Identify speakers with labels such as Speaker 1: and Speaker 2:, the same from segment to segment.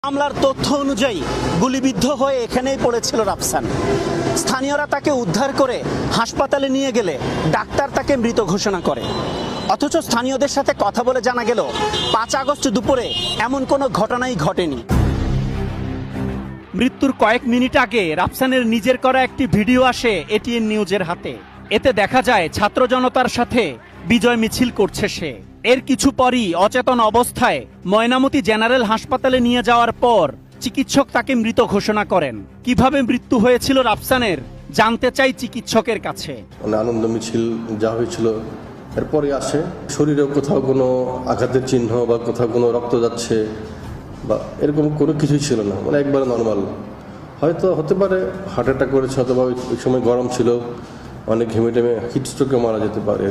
Speaker 1: মামলার তথ্য অনুযায়ী গুলিবিদ্ধ হয়ে এখানেই পড়েছিল রাফসান। স্থানীয়রা তাকে উদ্ধার করে হাসপাতালে নিয়ে গেলে ডাক্তার তাকে মৃত ঘোষণা করে। অথচ স্থানীয়দের সাথে কথা বলে জানা গেল 5 আগস্ট দুপুরে এমন কোনো ঘটনাই ঘটেনি। মৃত্যুর কয়েক মিনিট আগে রাফসানের নিজের করা একটি ভিডিও আসে এটিএন নিউজের হাতে। এতে দেখা যায় ছাত্র জনতার সাথে বিজয় মিছিল করছে সে। এর কিছু পরই অচেতন অবস্থায় ময়নামতি জেনারেল হাসপাতালে নিয়ে যাওয়ার পর চিকিৎসক তাকে মৃত ঘোষণা করেন। কিভাবে মৃত্যু হয়েছিল রাফসানের জানতে চাই চিকিৎসকের কাছে।
Speaker 2: আনন্দ মিছিল যা হয়েছিল এরপরে আসে, শরীরে কোথাও কোনো আঘাতের চিহ্ন বা কোথাও কোনো রক্ত যাচ্ছে বা এরকম কোনো কিছুই ছিল না, মানে একবারে নর্মাল। হয়তো হতে পারে হার্ট অ্যাটাক করেছে, অথবা ওই সময় গরম ছিল, অনেক ঘেমেটেমে হিট স্ট্রোকে মারা যেতে পারে।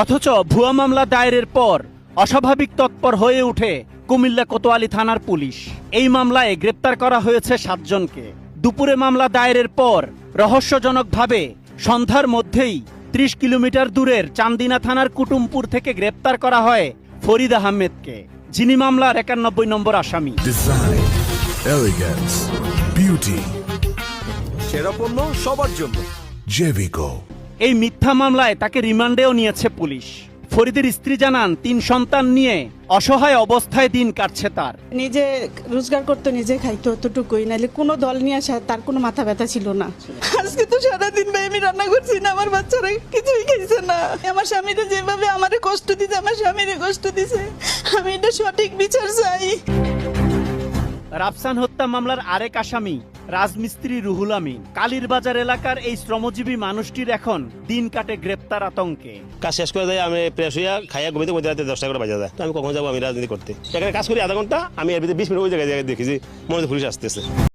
Speaker 1: অথচ ভুয়া মামলা দায়েরের পর অস্বাভাবিক তৎপর হয়ে ওঠে কুমিল্লা কোতোয়ালি থানার পুলিশ। এই মামলায় গ্রেপ্তার করা হয়েছে 7 জনকে। দুপুরে মামলা দায়েরের পর রহস্যজনকভাবে সন্ধ্যার মধ্যেই 30 কিলোমিটার দূরের চান্দিনা থানার কুটুমপুর থেকে গ্রেপ্তার করা হয় ফরিদ আহমেদকে, যিনি মামলার 91 নম্বর আসামি।
Speaker 3: ডিজাইন, এলিগেন্স, বিউটি,
Speaker 4: সেরা পণ্য সবার জন্য
Speaker 3: জেভিকো।
Speaker 1: এই মিথ্যা মামলায় তাকে রিমান্ডেও নিয়েছে পুলিশ। ফরিদের স্ত্রী জানান 3 সন্তান নিয়ে অসহায় অবস্থায় দিন কাটছে তার।
Speaker 5: নিজে রোজগার করতে নিজে খাইতো, অতটুকুই, নাহলে কোনো দল নিয়ে আসা তার কোনো মাথা ব্যথা ছিল না। আজকে তো সারাদিন ভাই আমি রান্না করছি না, আমার বাচ্চারা কিছুই খাইছে না। আমার স্বামীরা যেভাবে আমারে কষ্ট দিছে, আমার স্বামীরে কষ্ট দিছে, আমি এটা সঠিক বিচার চাই।
Speaker 1: রাফসান হত্যা মামলার আরেক আসামি রাজমিস্ত্রি রুহুল আমিন। কালীরবাজার এলাকার এই শ্রমজীবী মানুষটির এখন দিন কাটে গ্রেপ্তার আতঙ্কে।
Speaker 6: কাজ শেষ করে দেয়, আমি ফ্রেশ হইয়া খাইয়া ঘুমিতে মধ্যে রাতে 10টা করে বাজে যায়। তো আমি কখন যাবো আমি রাজনীতি করতে? এখানে কাজ করি আধা ঘন্টা, আমি এর ভিতরে 20 মিনিট ওই জায়গায় দেখি যে মনে পুলিশ আসতেছে।